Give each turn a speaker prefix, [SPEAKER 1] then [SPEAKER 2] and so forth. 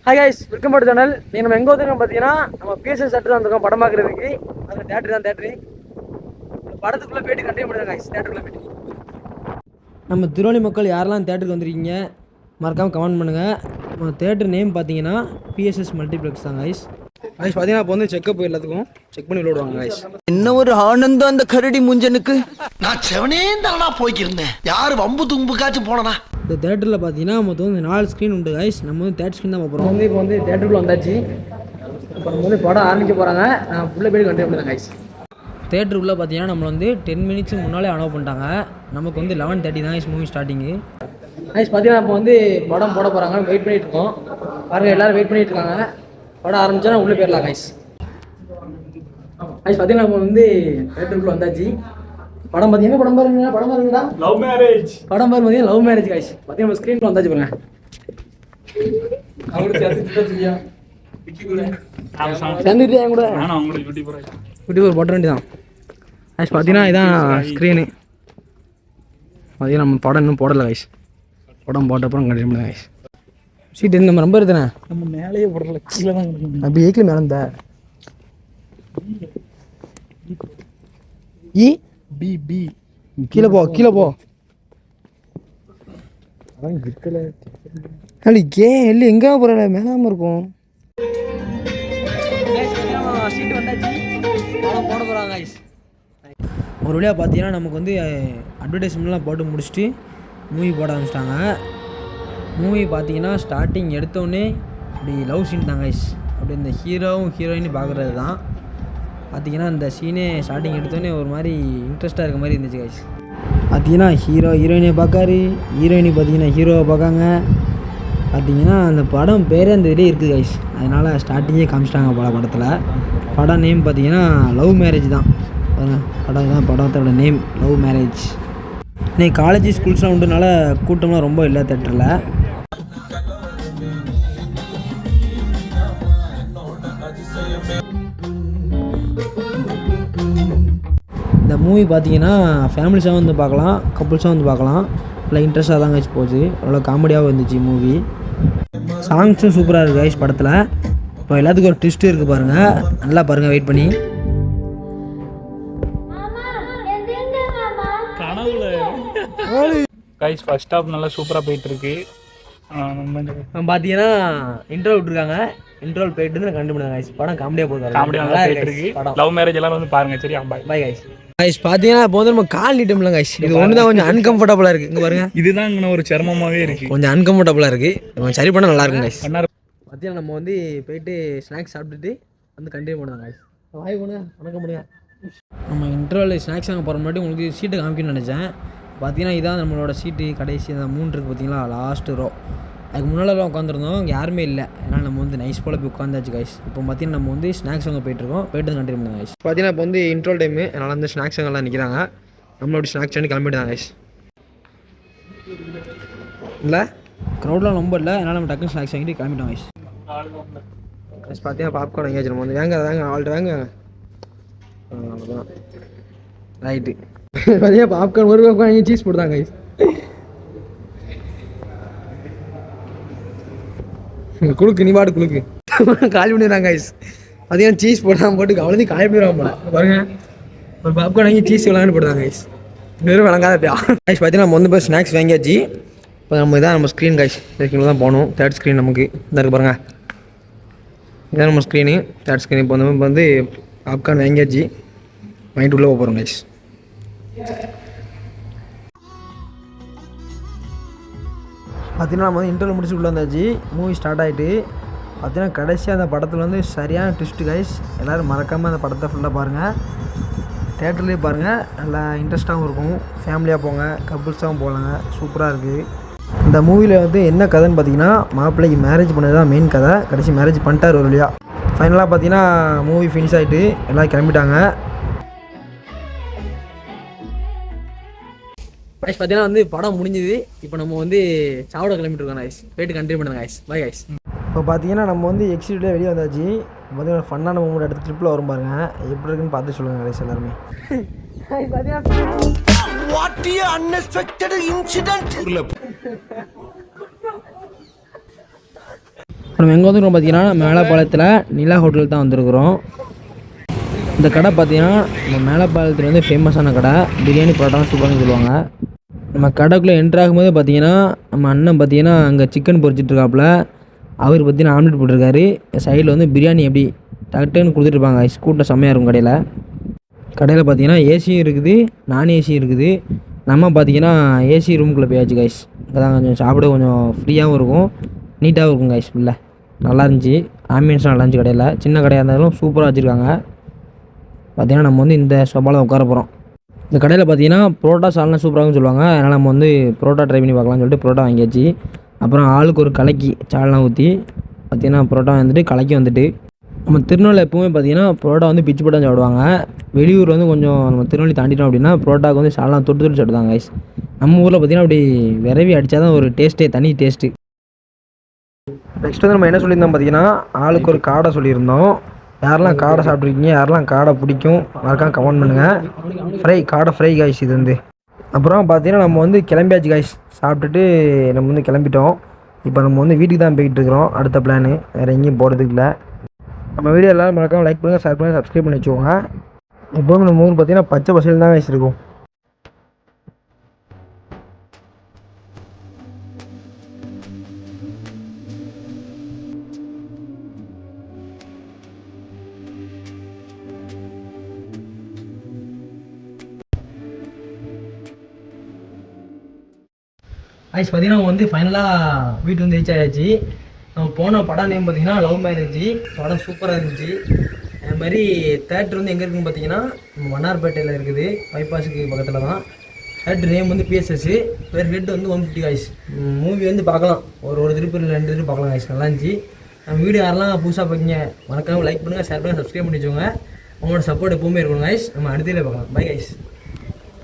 [SPEAKER 1] Hi guys, welcome to channel. நீங்கள் நம்ம எங்கே வந்துருக்கோம் பார்த்தீங்கன்னா, நம்ம பிஎஸ்எஸ் தேட்டர் தான் வந்திருக்கோம் படம் பார்க்குறதுக்கு. அதில் தேட்டர் தான் தேட்டரு. படத்துக்குள்ளே போய்ட்டு கண்டினியூ பண்ணுறேன் கைஸ். தேட்டருக்குள்ளே போய்ட்டு நம்ம திருவள்ளி மக்கள் யாரெல்லாம் தேட்டருக்கு வந்திருக்கீங்க மறக்காமல் கமெண்ட் பண்ணுங்கள். நம்ம தேட்டர் நேம் பார்த்தீங்கன்னா பிஎஸ்எஸ் மல்டிப்ளெக்ஸ் தான் கைஸ். கைஸ் பார்த்தீங்கன்னா இப்போ வந்து செக்கப் எல்லாத்துக்கும் செக் பண்ணி விளையாடுவாங்க கைஸ்.
[SPEAKER 2] என்ன ஒரு ஆனந்தம் அந்த கரடி முஞ்சனுக்கு. நான் செவனே தானா போய்க்கிருந்தேன். யாரு வம்பு தும்புக்காச்சும் போனனா.
[SPEAKER 1] இந்த தேட்டரில் பார்த்தீங்கன்னா மொத்தம் வந்து 4 ஸ்க்ரீன் உண்டு கைஸ். நம்ம வந்து தேட்டர் ஸ்க்ரீன் தான் பார்ப்போம். இப்போ வந்து தேட்டருக்குள்ளே வந்தாச்சு. இப்போ நம்ம வந்து படம் ஆரம்பிக்க போகிறாங்க. நான் ஃபுல்லாக போய் கண்டினியூ பண்ணுறேன் கைஸ். தேட்டருக்குள்ளே பார்த்தீங்கன்னா நம்மளை வந்து 10 மினிட்ஸ் முன்னாலே அலோவ் பண்ணிட்டாங்க. நமக்கு வந்து 11:30 தான் கைஸ் மூவி ஸ்டார்டிங்கு. கைஸ் பார்த்தீங்கன்னா இப்போ வந்து படம் போட போகிறாங்க. வெயிட் பண்ணிகிட்டு இருக்கோம். பாருங்கள் எல்லோரும் வெயிட் பண்ணிகிட்டு இருக்காங்க. படம் ஆரம்பிச்சா உள்ளே போயிடலாம் கைஸ். கைஸ் பார்த்தீங்கன்னா நம்ம வந்து தேட்டருக்குள்ளே வந்தாச்சு. படம் பார்த்தீங்கன்னா படம் பாருங்களா லவ் மேரேஜ். படம் பார்த்தீங்கன்னா லவ் மேரேஜ் கைஸ். பார்த்தீங்கன்னா நம்ம ஸ்க்ரீனில் வந்தாச்சு பாருங்க. யூடியூபர் போட்ட வேண்டியதான் கைஸ். பார்த்தீங்கன்னா இதான் ஸ்க்ரீனு. பார்த்தீங்கன்னா நம்ம படம் இன்னும் போடலை கைஸ். படம் போட்டப்பறம் கண்டினியூ பண்ணுங்க கைஸ். சீட்டு நம்ம நம்பர் இருக்குண்ணே. நம்ம மேலேயே போடல, கீழே தான் அப்படி ஏக்கில் மேலே இந்த பி கீழே போ அடி கே இல்லை எங்கே போகிற மேலாமல் இருக்கும். சீட்டு வந்தாச்சு, போட போகிறாங்க கைஸ். ஒரு வழியாக பார்த்தீங்கன்னா நமக்கு வந்து அட்வர்டைஸ்மெண்ட்லாம் போட்டு முடிச்சுட்டு மூவி போட ஆரம்பிச்சிட்டாங்க. மூவி பார்த்தீங்கன்னா ஸ்டார்டிங் எடுத்தோடனே அப்படி லவ் சீன் தான் கைஸ். அப்படி இந்த ஹீரோவும் ஹீரோயினும் பார்க்குறது தான். பார்த்தீங்கன்னா அந்த சீனே ஸ்டார்டிங் எடுத்தோடனே ஒரு மாதிரி இன்ட்ரெஸ்ட்டாக இருக்க மாதிரி இருந்துச்சு கைஸ். பார்த்தீங்கன்னா ஹீரோ ஹீரோயினை பார்க்காரு, ஹீரோயினி பார்த்தீங்கன்னா ஹீரோவை பார்க்காங்க. பார்த்தீங்கன்னா அந்த படம் பேரே அந்த இதே இருக்குது கைஸ். அதனால் ஸ்டார்டிங்கே காமிச்சிட்டாங்க படத்தில். படம் நேம் பார்த்தீங்கன்னா லவ் மேரேஜ் தான். படம் தான் படத்தோட நேம் லவ் மேரேஜ். இன்னைக்கு காலேஜ் ஸ்கூல்ஸ்லாம் உண்டுனால கூட்டம்லாம் ரொம்ப இல்லை தேட்டரில். இந்த மூவி பார்த்தீங்கன்னா ஃபேமிலிஸாக வந்து பார்க்கலாம், கப்புள்ஸாக வந்து பார்க்கலாம். நல்லா இன்ட்ரெஸ்ட்டாக தான் கைஸ் போச்சு. அவ்வளோ காமெடியாகவும் இருந்துச்சு மூவி. சாங்ஸும் சூப்பராக இருக்குது கைஸ் படத்தில். இப்போ எல்லாத்துக்கும் ஒரு ட்விஸ்ட்டு இருக்குது பாருங்கள். நல்லா பாருங்கள், வெயிட் பண்ணி.
[SPEAKER 3] கைஸ் ஃபர்ஸ்ட் ஹாஃப் நல்லா சூப்பராக போயிட்டுருக்கு.
[SPEAKER 1] பார்த்தீங்கன்னா இன்ட்ரோல் விட்டுருக்காங்க. இன்ட்ரோல் போயிட்டு வந்து கண்டு பண்ணுங்க கைஸ். படம் காமெடியாக போகுது,
[SPEAKER 3] காமெடியாக நல்லா போயிட்டுருக்கு. லவ் மேரேஜ் எல்லாரும் வந்து பாருங்க. சரியா,
[SPEAKER 1] பாய் கைஸ். கைஸ் பார்த்தீங்கன்னா இப்போ வந்து நம்ம கால் நீட்டம்ல கைஸ். இது ஒன்று தான் கொஞ்சம் அன்கம்ஃபர்டபுளாக இருக்குது. இங்கே பாருங்க,
[SPEAKER 3] இதுதான் இங்கே ஒரு சிரமமாகவே இருக்குது.
[SPEAKER 1] கொஞ்சம் அன்கம்ஃபர்டபுளாக இருக்குது. கொஞ்சம் சரி பண்ணால் நல்லா இருக்கும் கைஸ். பார்த்தீங்கன்னா நம்ம வந்து போயிட்டு ஸ்நாக்ஸ் சாப்பிட்டுட்டு வந்து கண்டினியூ பண்ணுவோம் கைஸ். வாய் போன வணக்கம் பண்ணுங்க. நம்ம இன்டர்வல் ஸ்நாக்ஸ் வாங்க போகிற முன்னாடி உங்களுக்கு சீட்டை காமிக்கணும்னு நினச்சேன். பார்த்தீங்கன்னா இதான் நம்மளோட சீட்டு கடைசி அந்த 3 இருக்குது பார்த்தீங்களா, லாஸ்ட்டு ரோ. அதுக்கு முன்னாலலாம் உட்காந்துருந்தோம், இங்கே யாருமே இல்லை. அதனால் நம்ம வந்து நைஸ் போல் போய் உட்காந்தாச்சு கைஸ். இப்போ பார்த்தீங்கன்னா நம்ம வந்து ஸ்நாக்ஸ் வாங்க போயிட்டுருக்கோம். போய்ட்டு கண்டினியூ பண்ணுங்க கைஸ். பார்த்தீங்கன்னா இப்போ வந்து இன்ட்ரோல் டைமு, அதனால் வந்து ஸ்நாக்ஸ் வாங்கலாம் நிற்கிறாங்க. நம்மளோட ஸ்நாக்ஸ் வாங்கி கிளம்பிட்டு கைஸ். இல்லை க்ரௌட்லாம் ரொம்ப இல்லை, அதனால் நம்ம டக்குன்னு ஸ்நாக்ஸ் வாங்கிட்டு கிளம்பிட்டோம் கைஸ். கைஸ் பார்த்தீங்கன்னா பாப்கார்ன் வாங்கியாச்சு. நம்ம வந்து வேங்க ஆல்ரெடி வாங்க அவ்வளோதான் ரைட்டு. பார்த்தீங்கன்னா பாப்கார்ன் ஒரு பாப்கார்ன் வாங்கி சீஸ் போட்டுதான் கைஸ். குழுக்கு நீ பாடு குழுக்கு காலி பண்ணிடுறாங்க கைஸ். பார்த்தீங்கன்னா சீஸ் போட்டாமல் போட்டு அவ்வளோதையும் காலி பண்ணிடுவாங்க போல. பாருங்க, ஒரு பாப்கார்ன் வாங்கி சீஸ் விளாண்டு போடுறாங்க கைஸ். வெறும் விளங்காத கைஸ். பார்த்தீங்கன்னா நம்ம வந்து இப்போ ஸ்நாக்ஸ் வாங்கியாச்சு. இப்போ நம்ம இதான் நம்ம ஸ்க்ரீன் கைஸ். இதுக்கு தான் போகணும். தேர்ட் ஸ்க்ரீன் நமக்கு இதாக இருக்கு பாருங்கள். இதான் நம்ம ஸ்க்ரீனு, தேர்ட் ஸ்க்ரீன். இப்போ வந்து பாப்கார்ன் வாங்கியாச்சு. வாங்கிட்டு உள்ளே போகிறோம் கைஸ். பார்த்தீங்கன்னா நம்ம வந்து இன்டர்வியூ முடிச்சு உள்ளே வந்தாச்சு. மூவி ஸ்டார்ட் ஆகிட்டு பார்த்தீங்கன்னா கடைசியாக அந்த படத்தில் வந்து சரியான ட்விஸ்ட்டு கைஸ். எல்லோரும் மறக்காமல் அந்த படத்தை ஃபுல்லாக பாருங்கள். தேட்டர்லேயே பாருங்கள், நல்லா இன்ட்ரெஸ்ட்டாகவும் இருக்கும். ஃபேமிலியாக போங்க, கப்புள்ஸாகவும் போகலாங்க. சூப்பராக இருக்குது. இந்த மூவியில் வந்து என்ன கதைன்னு பார்த்தீங்கன்னா, மாப்பிள்ளைக்கு மேரேஜ் பண்ணது தான் மெயின் கதை. கடைசி மேரேஜ் பண்ணிட்டார் ஒரு வழியாக. ஃபைனலாக பார்த்தீங்கன்னா மூவி ஃபினிஷ் ஆகிட்டு எல்லாம் கிளம்பிட்டாங்க. கைஸ் பார்த்தீங்கன்னா வந்து படம் முடிஞ்சுது. இப்போ நம்ம வந்து சாப்பிட கிளம்பிட்டுருக்கோம் கைஸ். போய்ட்டு கண்டினியூ பண்ணுங்க கைஸ். Bye guys. இப்போ பார்த்தீங்கன்னா நம்ம வந்து எக்ஸிக்யூட்டிவ் வெளியே வந்தாச்சு. பார்த்தீங்கன்னா ஃபன்னான மூமெண்ட் எடுத்து கிளிப்பில் வரும் பாருங்க. எப்படி இருக்குன்னு பார்த்து சொல்லுங்கள் கைஸ் எல்லாருமே. நம்ம எங்கே வந்துருக்கோம் பார்த்தீங்கன்னா மேலப்பாளையத்தில் நிலா ஹோட்டல் தான் வந்திருக்கிறோம். இந்த கடை பார்த்தீங்கன்னா நம்ம மேலப்பாளையத்தில் வந்து ஃபேமஸான கடை. பிரியாணி பரோட்டாலாம் சூப்பரானு சொல்லுவாங்க. நம்ம கடைக்குள்ளே என்ட்ரு ஆகும்போது பார்த்தீங்கன்னா நம்ம அண்ணன் பார்த்தீங்கன்னா அங்கே சிக்கன் பொரிச்சிட்ருக்காப்புல. அவர் பார்த்தீங்கன்னா ஆம்லெட் போட்டிருக்காரு. சைடில் வந்து பிரியாணி எப்படி டக்குன்னு கொடுத்துட்ருப்பாங்க. கூட்டம் செம்மையாக இருக்கும் கடையில். கடையில் பார்த்தீங்கன்னா ஏசியும் இருக்குது, நான் ஏசியும் இருக்குது. நம்ம பார்த்தீங்கன்னா ஏசி ரூமுக்குள்ளே போயாச்சு கைஸ். இப்போ தான் கொஞ்சம் சாப்பிட கொஞ்சம் ஃப்ரீயாகவும் இருக்கும், நீட்டாகவும் இருக்கும் கைஸ். ஃபுல்லாக நல்லா இருந்துச்சு, ஆம்பியன்ஸும் நல்லா இருந்துச்சு. கடையில் சின்ன கடையாக இருந்தாலும் சூப்பராக வச்சுருக்காங்க. பார்த்தீங்கன்னா நம்ம வந்து இந்த சோபாவில் உட்கார போகிறோம். இந்த கடையில் பார்த்தீங்கன்னா புரோட்டா சால்னா சூப்பராகவும் சொல்லுவாங்க. அதனால் நம்ம வந்து புரோட்டா ட்ரை பண்ணி பார்க்கலாம்னு சொல்லிட்டு புரோட்டா வாங்கியாச்சு. அப்புறம் ஆளுக்கு ஒரு கலக்கி சால்னா ஊற்றி பார்த்தீங்கன்னா புரோட்டா வந்துட்டு கலக்கி வந்துட்டு. நம்ம திருநெல்வேலி எப்பவுமே பார்த்தீங்கன்னா புரோட்டா வந்து பிச்சு போட்டு சாப்பிடுவாங்க. வெளியூர் வந்து கொஞ்சம் நம்ம திருநெல்வேலி தாண்டிட்டோம் அப்படின்னா புரோட்டாவுக்கு வந்து சால்னா தொட்டு சாப்பிடுவாங்க கைஸ். நம்ம ஊரில் பார்த்தீங்கன்னா அப்படி விரவி அடித்தா தான் ஒரு டேஸ்ட்டே, தனி டேஸ்ட்டு. நெக்ஸ்ட் வந்து நம்ம என்ன சொல்லியிருந்தோம் பார்த்தீங்கன்னா ஆளுக்கு ஒரு காடை சொல்லியிருந்தோம். யாரெல்லாம் காடை சாப்பிட்ருக்கீங்க, யாரெல்லாம் காடை பிடிக்கும் மறக்காம கமெண்ட் பண்ணுங்கள். காடை ஃப்ரை காய்ஸ் இது வந்து. அப்புறம் பார்த்தீங்கன்னா நம்ம வந்து கிளம்பியாச்சு காய்ஸ். சாப்பிட்டுட்டு நம்ம வந்து கிளம்பிட்டோம். இப்போ நம்ம வந்து வீட்டுக்கு தான் போய்கிட்டு இருக்கிறோம். அடுத்த பிளானு வேறு எங்கேயும் போகிறதுக்கு இல்லை. நம்ம வீடியோ எல்லோரும் மறக்காம லைக் பண்ணுங்கள், ஷேர் பண்ணுங்கள், சப்ஸ்கிரைப் பண்ணி வச்சுக்கோங்க. எப்போதும் நம்ம ஊர் பார்த்தீங்கன்னா பச்சை பசேல் தான் காய்ஸ் இருக்கும். ஐஸ் பார்த்தீங்கன்னா நம்ம வந்து ஃபைனலாக வீட்டு வந்து ரீச் ஆகிடுச்சு. நம்ம போன படம் நேம் பார்த்தீங்கன்னா லவ் மேரேஜ். படம் சூப்பராக இருந்துச்சு. அது மாதிரி தேட்டர் வந்து எங்கே இருக்குதுன்னு பார்த்தீங்கன்னா மன்னார்பேட்டையில் இருக்குது, பைபாஸுக்கு பக்கத்தில் தான். தேட்டர் நேம் வந்து பிஎஸ்எஸ். வேறு ரேட் வந்து 150 காய்ஸ். மூவி வந்து பார்க்கலாம், ஒரு திருப்பி 2 திருப்பி பார்க்கலாம் காய்ஸ். நல்லா இருந்துச்சு. நம்ம வீடியோ யாரெல்லாம் புதுசாக பார்க்கிங்க மறக்காமல் லைக் பண்ணுங்கள், ஷேர் பண்ணுங்கள், சப்ஸ்கிரைப் பண்ணி வச்சுக்கோங்க. உங்களோட சப்போர்ட் எப்போவுமே இருக்கணும் காய்ஸ். நம்ம அடுத்த பார்க்கலாம். By guys.